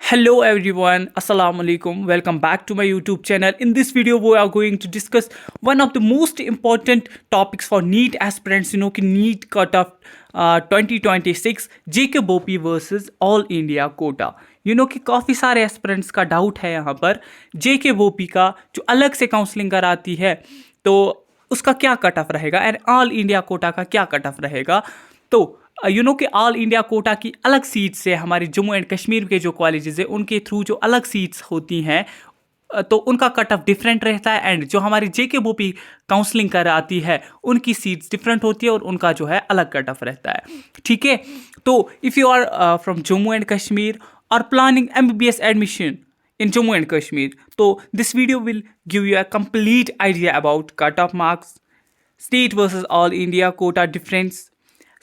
Hello everyone, Assalamu alaikum. Welcome back to my YouTube channel. In this video, we are going to discuss one of the most important topics for NEET aspirants. कि NEET cutoff 2026 JK BOPI versus All India Quota. कि काफ़ी सारे aspirants का doubt है यहाँ पर JK BOPI का जो अलग से काउंसलिंग कराती है तो उसका क्या कट ऑफ रहेगा एंड ऑल इंडिया कोटा का क्या कट ऑफ रहेगा। तो कि ऑल इंडिया कोटा की अलग सीट्स से हमारे जम्मू एंड कश्मीर के जो कॉलेजेस हैं उनके थ्रू जो अलग सीट्स होती हैं तो उनका कट ऑफ डिफरेंट रहता है एंड जो हमारी JK BOPI काउंसलिंग कराती है उनकी सीट्स डिफरेंट होती है और उनका जो है अलग कट ऑफ रहता है। ठीक है, तो if you are from Jammu and Kashmir और planning MBBS admission in Jammu and Kashmir. So this video will give you a complete idea about cutoff marks, state versus all India quota difference,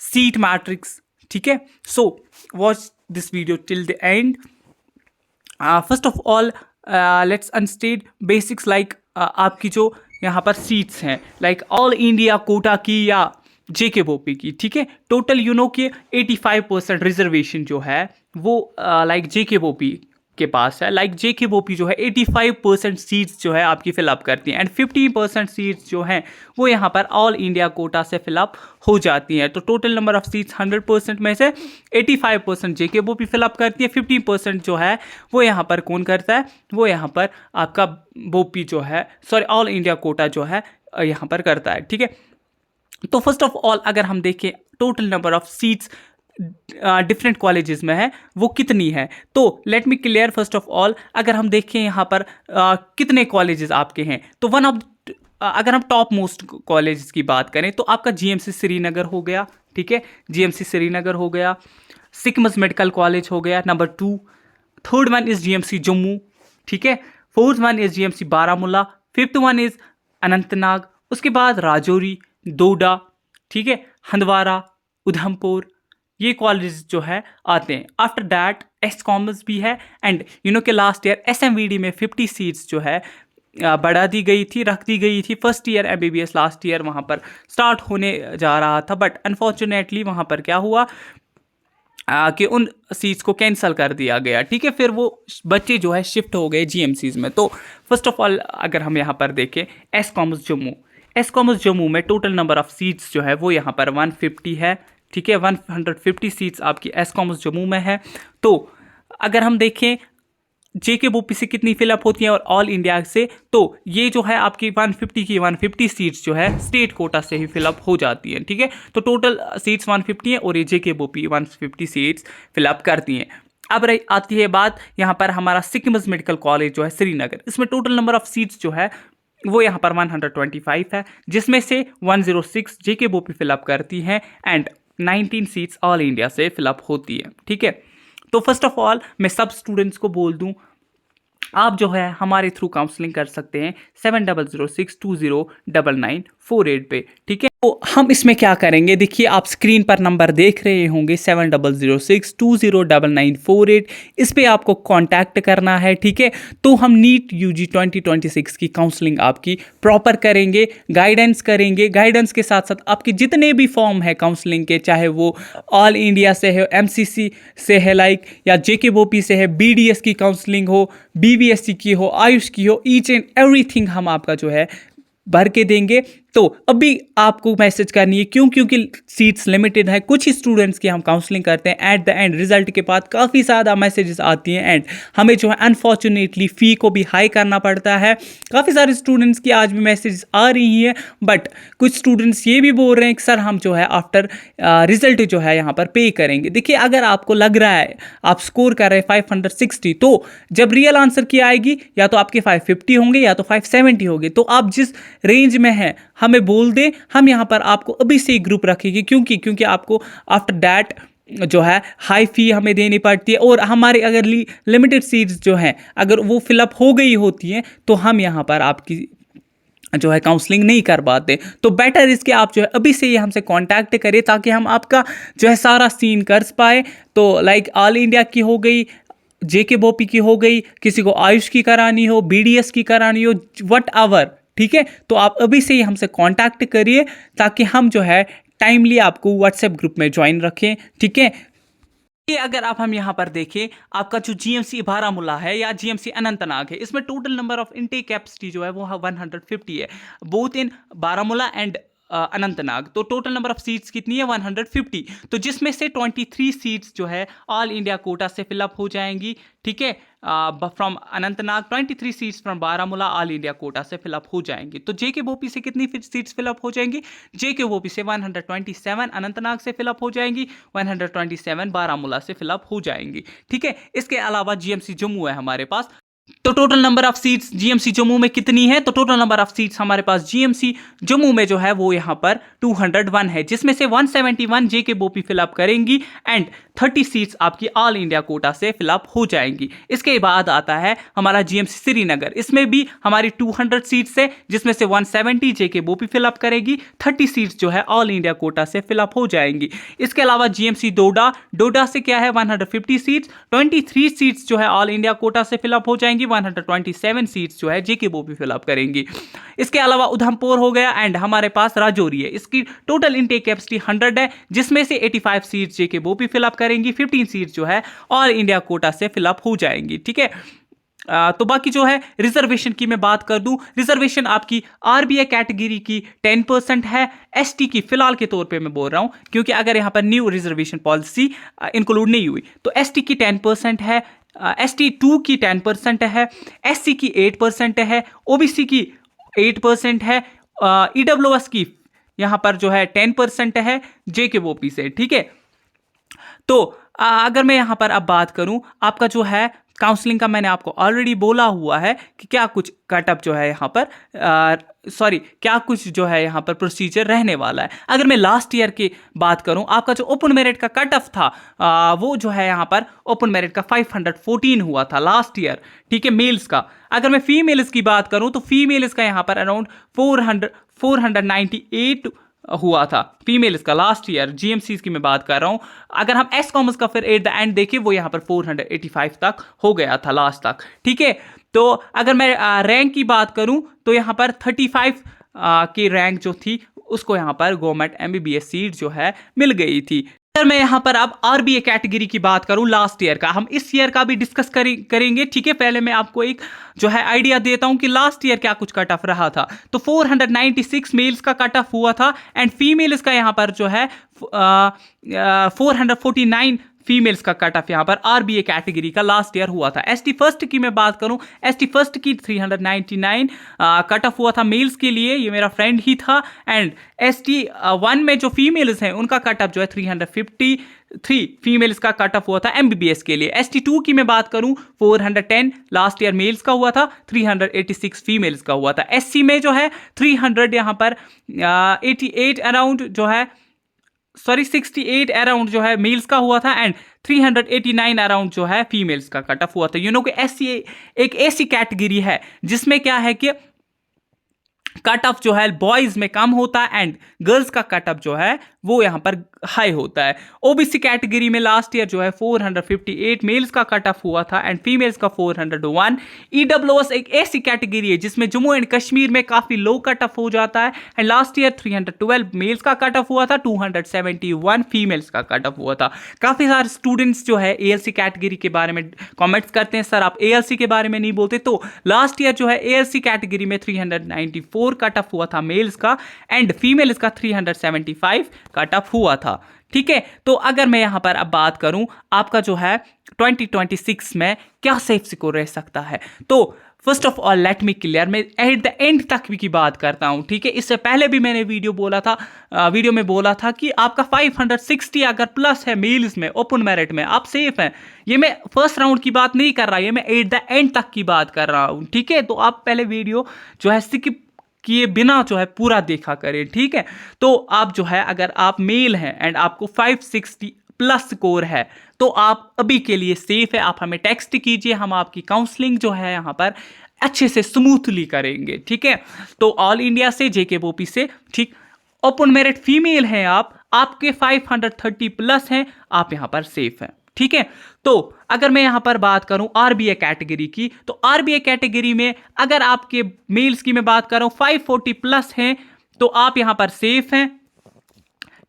seat matrix. ठीक है, so watch this video till the end. First of all, let's unstate basics like आपकी जो यहाँ पर seats हैं like all India quota की या JK BOPI की। ठीक है, टोटल कि 85% रिजर्वेशन जो है वो लाइक JK BOPI के पास है। लाइक JK BOPI जो है 85% सीट्स जो है आपकी फिलअप करती हैं एंड 15% सीट्स जो हैं वो यहाँ पर ऑल इंडिया कोटा से फिलअप हो जाती हैं। तो टोटल नंबर ऑफ सीट्स 100% में से 85% JK BOPI फिलअप करती है, 15% जो है वो यहाँ पर कौन करता है, वो यहाँ पर आपका BOPI जो है ऑल इंडिया कोटा जो है यहाँ पर करता है। ठीक है, तो फर्स्ट ऑफ ऑल अगर हम देखें total number of seats different colleges में है वो कितनी है, तो let me clear first of all अगर हम देखें यहाँ पर कितने कॉलेजेस आपके हैं तो वन ऑफ अगर हम टॉप मोस्ट कॉलेजेस की बात करें तो आपका GMC श्रीनगर हो गया। ठीक है, GMC श्रीनगर हो गया, सिकमस मेडिकल कॉलेज हो गया number 2, third one is GMC Jammu. ठीक है, fourth one is GMC Baramulla, fifth one is Anantnag, उसके बाद राजौरी, डोडा, ठीक है, हंदवारा, उधमपुर, ये कॉलेज जो है आते हैं। आफ्टर दैट एस कॉमर्स भी है एंड कि लास्ट ईयर SMVD में 50 सीट्स जो है बढ़ा दी गई थी, रख दी गई थी। First year MBBS last year वहाँ पर स्टार्ट होने जा रहा था बट अनफॉर्चुनेटली वहाँ पर क्या हुआ कि उन सीट्स को कैंसिल कर दिया गया। ठीक है, फिर वो बच्चे जो है शिफ्ट हो गए GMCs में। तो फर्स्ट ऑफ ऑल अगर हम यहाँ पर देखें एस कॉमर्स जम्मू में टोटल नंबर ऑफ सीट्स जो है वो यहाँ पर 150 है। ठीक है, 150 सीट्स आपकी एस कॉमर्स जम्मू में है। तो अगर हम देखें JK BOPI से कितनी फिलअप होती हैं और ऑल इंडिया से, तो ये जो है आपकी 150 की 150 सीट्स जो है स्टेट कोटा से ही फिलअप हो जाती हैं। ठीक है, तो टोटल सीट्स 150 हैं और ये JK BOPI 150 सीट्स फिलअप करती हैं। अब आती है बात यहाँ पर हमारा सिकमस मेडिकल कॉलेज जो है श्रीनगर, इसमें टोटल नंबर ऑफ सीट्स जो है वो यहाँ पर 125 है जिसमें से 106 JK BOPI फिलअप करती हैं एंड 19 सीट्स ऑल इंडिया से फिलअप होती है। ठीक है, तो फर्स्ट ऑफ ऑल मैं सब स्टूडेंट्स को बोल दूं आप जो है हमारे थ्रू काउंसलिंग कर सकते हैं 7006209948 पे। ठीक है, तो हम इसमें क्या करेंगे, देखिए आप स्क्रीन पर नंबर देख रहे होंगे 7006209948, इस पे आपको कांटेक्ट करना है। ठीक है, तो हम NEET UG 2026 की काउंसलिंग आपकी प्रॉपर करेंगे, गाइडेंस करेंगे। गाइडेंस के साथ साथ आपके जितने भी फॉर्म है काउंसलिंग के, चाहे वो ऑल इंडिया से है, MCC से है लाइक या JK BOPI से है, BDS की काउंसलिंग हो, BVSC की हो, आयुष की हो, ईच एंड एवरीथिंग हम आपका जो है भर के देंगे। तो अभी आपको मैसेज करनी है क्योंकि सीट्स लिमिटेड है, कुछ ही स्टूडेंट्स की हम काउंसलिंग करते हैं। एट द एंड रिजल्ट के बाद काफ़ी ज़्यादा मैसेजेस आती हैं एंड हमें जो है अनफॉर्चुनेटली फ़ी को भी हाई करना पड़ता है। काफ़ी सारे स्टूडेंट्स की आज भी मैसेजेस आ रही हैं बट कुछ स्टूडेंट्स ये भी बोल रहे हैं कि सर हम जो है आफ्टर रिजल्ट जो है यहाँ पर पे करेंगे। देखिए अगर आपको लग रहा है आप स्कोर कर रहे हैं 560, तो जब रियल आंसर की आएगी या तो आपके 550 होंगे या तो 570 होंगे। तो आप जिस रेंज में हैं हमें बोल दें, हम यहाँ पर आपको अभी से ही ग्रुप रखेंगे क्योंकि आपको आफ्टर दैट जो है हाई फी हमें देनी पड़ती है और हमारे अगर लिमिटेड सीट्स जो हैं अगर वो फिलअप हो गई होती हैं तो हम यहाँ पर आपकी जो है काउंसलिंग नहीं कर पाते। तो बेटर इसके आप जो है अभी से ही हमसे कांटेक्ट करें ताकि हम आपका जो है सारा सीन कर पाए। तो लाइक ऑल इंडिया की हो गई, JK BOPI की हो गई, किसी को आयुष की करानी हो, BDS की करानी हो, वट एवर। ठीक है, तो आप अभी से ही हमसे कांटेक्ट करिए ताकि हम जो है टाइमली आपको व्हाट्सएप ग्रुप में ज्वाइन रखें। ठीक है, ये अगर आप हम यहाँ पर देखें, आपका जो जीएमसी बारामूला है या जीएमसी अनंतनाग है, इसमें total number of intake capacity जो है वो 150 है, both in Baramulla and Anantnag. तो टोटल नंबर ऑफ सीट्स कितनी है? 150। तो जिसमें से 23 सीट्स जो है ऑल इंडिया कोटा से फिलअप हो जाएंगी, ठीक है। From Anantnag 23 seats from Baramulla all India quota से फिलअप हो जाएंगी। तो जेके बोपी से कितनी सीट्स फिलअप हो जाएंगी? जेके बोपी से 127 अनंतनाग से फिलअप हो जाएंगी, 127 बारामूला से फिलअप हो जाएंगी, ठीक है। इसके अलावा जीएमसी जम्मू है हमारे पास। तो total number of seats GMC Jammu में कितनी है? तो टोटल नंबर ऑफ सीट्स हमारे पास जीएमसी जम्मू में जो है वो यहाँ पर 201 है, जिसमें से 171 जेके बोपी फिलअप करेंगी एंड 30 सीट्स आपकी ऑल इंडिया कोटा से फिलअप हो जाएंगी। इसके बाद आता है हमारा जीएमसी श्रीनगर। इसमें भी हमारी 200 सीट्स है, जिसमें से 170 जेके बोपी फिलअप करेगी, 30 सीट्स जो है ऑल इंडिया कोटा से फिलअप हो जाएंगी। इसके अलावा जीएमसी डोडा से क्या है? 150 सीट्स, 23 सीट्स जो है ऑल इंडिया कोटा से फिलअप हो जाएंगी, 127 सीट्स जो है जेके बोपी फिलअप करेंगी। इसके अलावा उधमपुर हो गया एंड हमारे पास राजौरी है। इसकी टोटल इनटेक कैपेसिटी 100 है, जिसमें से 85 सीट्स जेके बोपी फिलअप करेंगी, 15 सीट्स जो है ऑल इंडिया कोटा से फिलअप हो जाएंगी, ठीक है। तो बाकी जो है रिजर्वेशन की मैं बात कर दूं, रिजर्वेशन आपकी आरबीए कैटेगरी की 10% है, एसटी की फिलहाल के तौर पे मैं बोल रहा हूं, क्योंकि अगर यहां पर न्यू रिजर्वेशन पॉलिसी इंक्लूड नहीं हुई, तो एसटी की 10% है, एसटी 2 की 10% है, एससी की 8% है, ओबीसी की 8% है, ईडब्ल्यूएस की यहां पर जो है 10% है जेके बोपी से, ठीक है। तो अगर मैं यहां पर अब बात करूं, आपका जो है काउंसलिंग का मैंने आपको ऑलरेडी बोला हुआ है कि क्या कुछ कटअप जो है यहाँ पर क्या कुछ जो है यहाँ पर प्रोसीजर रहने वाला है। अगर मैं लास्ट ईयर की बात करूं, आपका जो ओपन मेरिट का कट ऑफ था वो जो है यहाँ पर ओपन मेरिट का 514 हुआ था लास्ट ईयर, ठीक है, मेल्स का। अगर मैं फीमेल्स की बात करूं तो फीमेल्स का यहाँ पर अराउंड 498 हुआ था फीमेल्स का लास्ट ईयर, जीएमसी की मैं बात कर रहा हूं। अगर हम एस कॉमर्स का फिर एट द एंड देखें, वो यहां पर 485 तक हो गया था लास्ट तक, ठीक है। तो अगर मैं रैंक की बात करूं तो यहां पर 35 की रैंक जो थी उसको यहां पर गवर्नमेंट एमबीबीएस सीट जो है मिल गई थी। अगर मैं यहां पर अब आरबीए कैटेगरी की बात करूं लास्ट ईयर का, हम इस ईयर का भी डिस्कस करेंगे, ठीक है। पहले मैं आपको एक जो है आइडिया देता हूं कि लास्ट ईयर क्या कुछ कट ऑफ रहा था। तो 496 मेल्स का कट ऑफ हुआ था एंड फीमेल्स का यहां पर जो है 449 फीमेल्स का कट ऑफ यहाँ पर आरबीए कैटेगरी का लास्ट ईयर हुआ था। एसटी फर्स्ट की मैं बात करूं, एसटी फर्स्ट की 399 कट ऑफ हुआ था मेल्स के लिए, ये मेरा फ्रेंड ही था। एंड एसटी 1 में जो फीमेल्स हैं उनका कट ऑफ जो है 353 फीमेल्स का कट ऑफ हुआ था एमबीबीएस के लिए। एसटी 2 की मैं बात करूं 410 लास्ट ईयर मेल्स का हुआ था, 386 फीमेल्स का हुआ था। एससी में जो है 300 यहाँ पर 88 अराउंड जो है 68 अराउंड जो है मेल्स का हुआ था एंड 389 अराउंड जो है फीमेल्स का कट ऑफ हुआ था। कि एससी एक ऐसी कैटेगरी है जिसमें क्या है कि कट ऑफ जो है बॉयज में कम होता है एंड गर्ल्स का कट ऑफ जो है वो यहां पर हाई होता है। ओबीसी कैटेगरी में लास्ट ईयर जो है 458 मेल्स का कट ऑफ हुआ था एंड फीमेल्स का 401। ईडब्ल्यूएस एक ऐसी कैटेगरी है जिसमें जम्मू एंड कश्मीर में काफी लो कट ऑफ हो जाता है एंड लास्ट ईयर 312 मेल्स का कट ऑफ हुआ था, 271 फीमेल्स का कट ऑफ हुआ था। काफी सारे स्टूडेंट्स जो है एएलसी कैटेगरी के बारे में कॉमेंट्स करते हैं, सर आप एएलसी के बारे में नहीं बोलते। तो लास्ट ईयर जो है एएलसी कैटेगरी में 394 कट ऑफ हुआ था मेल्स का एंड फीमेल्स का 375 कट ऑफ हुआ था, ठीक है। तो अगर मैं यहां पर अब बात करूं आपका जो है 2026 में क्या सेफ सिक्योर रह सकता है, तो first of all let me clear, मैं एट द एंड तक भी की बात करता हूं, ठीक है। इससे पहले भी मैंने वीडियो में बोला था कि आपका 560 अगर प्लस है मेल्स में ओपन मेरिट में आप सेफ हैं। ये मैं फर्स्ट राउंड की बात नहीं कर रहा, ये मैं एट द एंड तक की बात कर रहा हूं, ठीक है। तो आप पहले वीडियो जो है स्किप किए बिना जो है पूरा देखा करें, ठीक है। तो आप जो है अगर आप मेल हैं एंड आपको 560 प्लस स्कोर है तो आप अभी के लिए सेफ है। आप हमें टेक्स्ट कीजिए, हम आपकी काउंसलिंग जो है यहाँ पर अच्छे से स्मूथली करेंगे, ठीक है। तो ऑल इंडिया से जेके बोपी से, ठीक, ओपन मेरिट फीमेल हैं आप, आपके 530 प्लस हैं, आप यहाँ पर सेफ हैं, ठीक है। तो अगर मैं यहां पर बात करूं आरबीए कैटेगरी की, तो आरबीए कैटेगरी में अगर आपके मेल्स की मैं बात कर रहा हूं 540 प्लस हैं तो आप यहां पर सेफ हैं,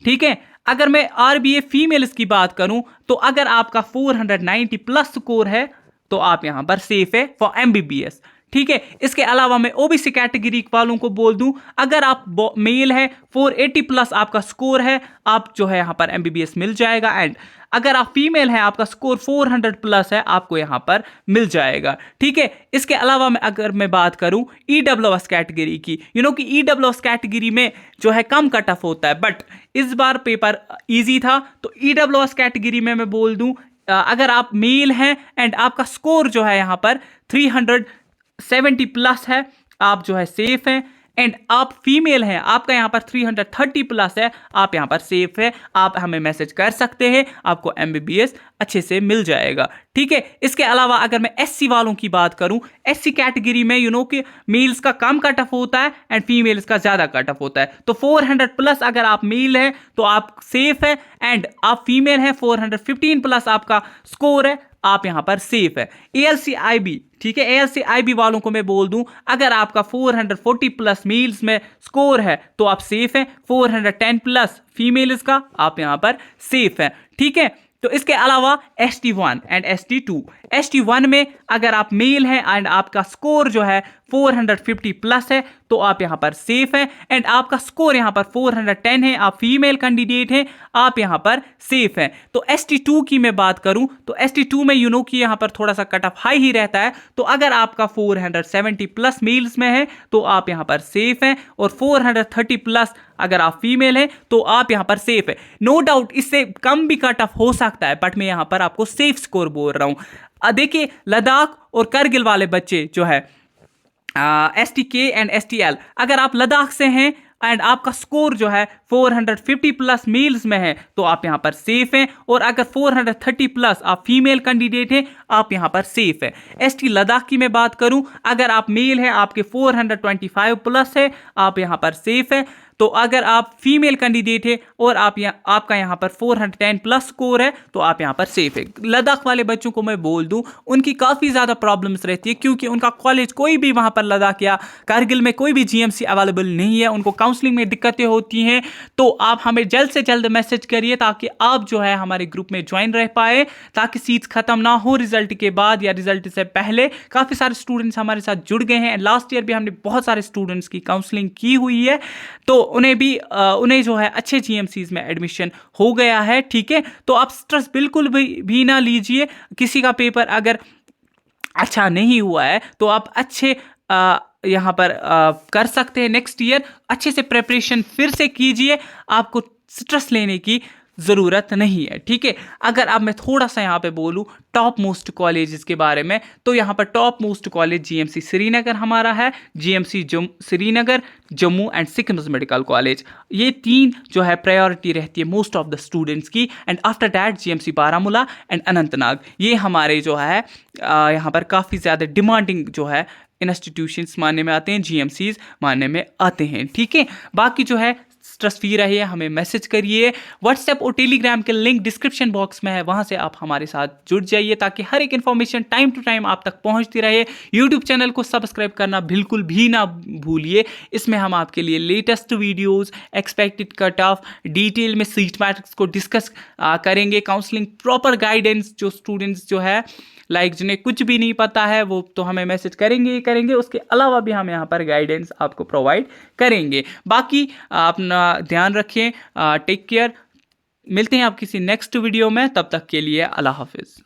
ठीक है। अगर मैं RBA फीमेल्स की बात करूं तो अगर आपका 490 प्लस स्कोर है तो आप यहां पर सेफ है फॉर MBBS। ठीक है, इसके अलावा मैं OBC कैटेगरी वालों को बोल दूं, अगर आप मेल है 480 प्लस आपका स्कोर है, आप जो है यहां पर MBBS मिल जाएगा। एंड अगर आप फीमेल हैं, आपका स्कोर 400 प्लस है, आपको यहां पर मिल जाएगा। ठीक है, इसके अलावा अगर मैं बात करूं EWS कैटेगरी की, कि EWS कैटेगरी में जो है कम कट ऑफ होता है, बट इस बार पेपर इजी था। तो EWS कैटेगरी में मैं बोल दूं, अगर आप मेल हैं एंड आपका स्कोर जो है यहां पर 370 प्लस है, आप जो है सेफ हैं। एंड आप फीमेल हैं, आपका यहां पर 330 प्लस है, आप यहां पर सेफ है। आप हमें मैसेज कर सकते हैं, आपको MBBS अच्छे से मिल जाएगा। ठीक है, इसके अलावा अगर मैं SC वालों की बात करूं, SC कैटेगरी में कि मेल्स का कम कट ऑफ होता है एंड फीमेल्स का ज्यादा कट ऑफ होता है। तो 400 प्लस अगर आप मेल हैं तो आप सेफ है, एंड आप फीमेल हैं 415 प्लस आपका स्कोर है, आप यहां पर सेफ है। ALC-IB, ठीक है, ALC-IB वालों को मैं बोल दूं, अगर आपका 440 प्लस मेल्स में स्कोर है तो आप सेफ है, 410 प्लस फीमेल्स का आप यहां पर सेफ है। ठीक है, तो इसके अलावा ST1 एंड ST2, ST1 में अगर आप मेल हैं एंड आपका स्कोर जो है 450 प्लस है तो आप यहां पर सेफ है, एंड आपका स्कोर यहां पर 410 है, आप फीमेल कैंडिडेट हैं, आप यहां पर सेफ हैं। तो ST2 की मैं बात करूं तो ST2 में कि यहां पर थोड़ा सा कट ऑफ हाई ही रहता है। तो अगर आपका 470 प्लस मेल्स में है तो आप यहां पर सेफ हैं, और 430 प्लस अगर आप फीमेल हैं तो आप यहां पर सेफ है। नो डाउट इससे कम भी कट ऑफ हो सकता है, बट मैं यहां पर आपको सेफ स्कोर बोल रहा हूं। देखिए, लद्दाख और करगिल वाले बच्चे जो है STK एंड STL, अगर आप लद्दाख से हैं एंड आपका स्कोर जो है 450 प्लस मेल्स में है तो आप यहां पर सेफ हैं, और अगर 430 प्लस आप फीमेल कैंडिडेट हैं आप यहां पर सेफ है। ST लद्दाख की मैं बात करूं, अगर आप मेल हैं, आपके 425 प्लस है, आप यहां पर सेफ है। तो अगर आप फीमेल कैंडिडेट है और आपका यहाँ पर 410 प्लस स्कोर है तो आप यहाँ पर सेफ है। लद्दाख वाले बच्चों को मैं बोल दूं, उनकी काफ़ी ज़्यादा प्रॉब्लम्स रहती है, क्योंकि उनका कॉलेज कोई भी वहाँ पर लद्दाख या कारगिल में कोई भी GMC अवेलेबल नहीं है, उनको काउंसलिंग में दिक्कतें होती हैं। तो आप हमें जल्द से जल्द मैसेज करिए ताकि आप जो है हमारे ग्रुप में ज्वाइन रह पाए, ताकि सीट्स खत्म ना हो रिजल्ट के बाद या रिजल्ट से पहले। काफ़ी सारे स्टूडेंट्स हमारे साथ जुड़ गए हैं, लास्ट ईयर भी हमने बहुत सारे स्टूडेंट्स की काउंसलिंग की हुई है, तो उन्हें जो है अच्छे GMCs में एडमिशन हो गया है। ठीक है, तो आप स्ट्रेस बिल्कुल भी ना लीजिए। किसी का पेपर अगर अच्छा नहीं हुआ है तो आप अच्छे यहाँ पर कर सकते हैं। नेक्स्ट ईयर अच्छे से प्रिपरेशन फिर से कीजिए, आपको स्ट्रेस लेने की ज़रूरत नहीं है। ठीक है, अगर अब मैं थोड़ा सा यहाँ पे बोलूँ टॉप मोस्ट कॉलेजेस के बारे में, तो यहाँ पर top most college GMC Srinagar हमारा है, GMC Srinagar, Jammu and Sikkim medical college. ये तीन जो है प्रायोरिटी रहती है मोस्ट ऑफ द स्टूडेंट्स की, and after that GMC Baramulla and Anantnag. ये हमारे जो है यहाँ पर काफ़ी ज़्यादा डिमांडिंग जो है इंस्टीट्यूशंस मानने में आते हैं, GMCs मानने में आते हैं। ठीक है, बाकी जो है स्ट्रेस फ्री रहिए, हमें मैसेज करिए। व्हाट्सएप और टेलीग्राम के लिंक डिस्क्रिप्शन बॉक्स में है, वहां से आप हमारे साथ जुड़ जाइए ताकि हर एक इन्फॉर्मेशन टाइम टू टाइम आप तक पहुंचती रहे। यूट्यूब चैनल को सब्सक्राइब करना बिल्कुल भी ना भूलिए, इसमें हम आपके लिए latest videos, expected cut off, detail में सीट मैट्रिक्स को डिस्कस करेंगे, काउंसलिंग, प्रॉपर गाइडेंस। जो स्टूडेंट्स जो है जिन्हें कुछ भी नहीं पता है वो तो हमें मैसेज करेंगे, उसके अलावा भी हम यहाँ पर गाइडेंस आपको प्रोवाइड करेंगे। बाकी अपना ध्यान रखें, टेक केयर। मिलते हैं आप किसी नेक्स्ट वीडियो में, तब तक के लिए अल्लाह हाफिज़।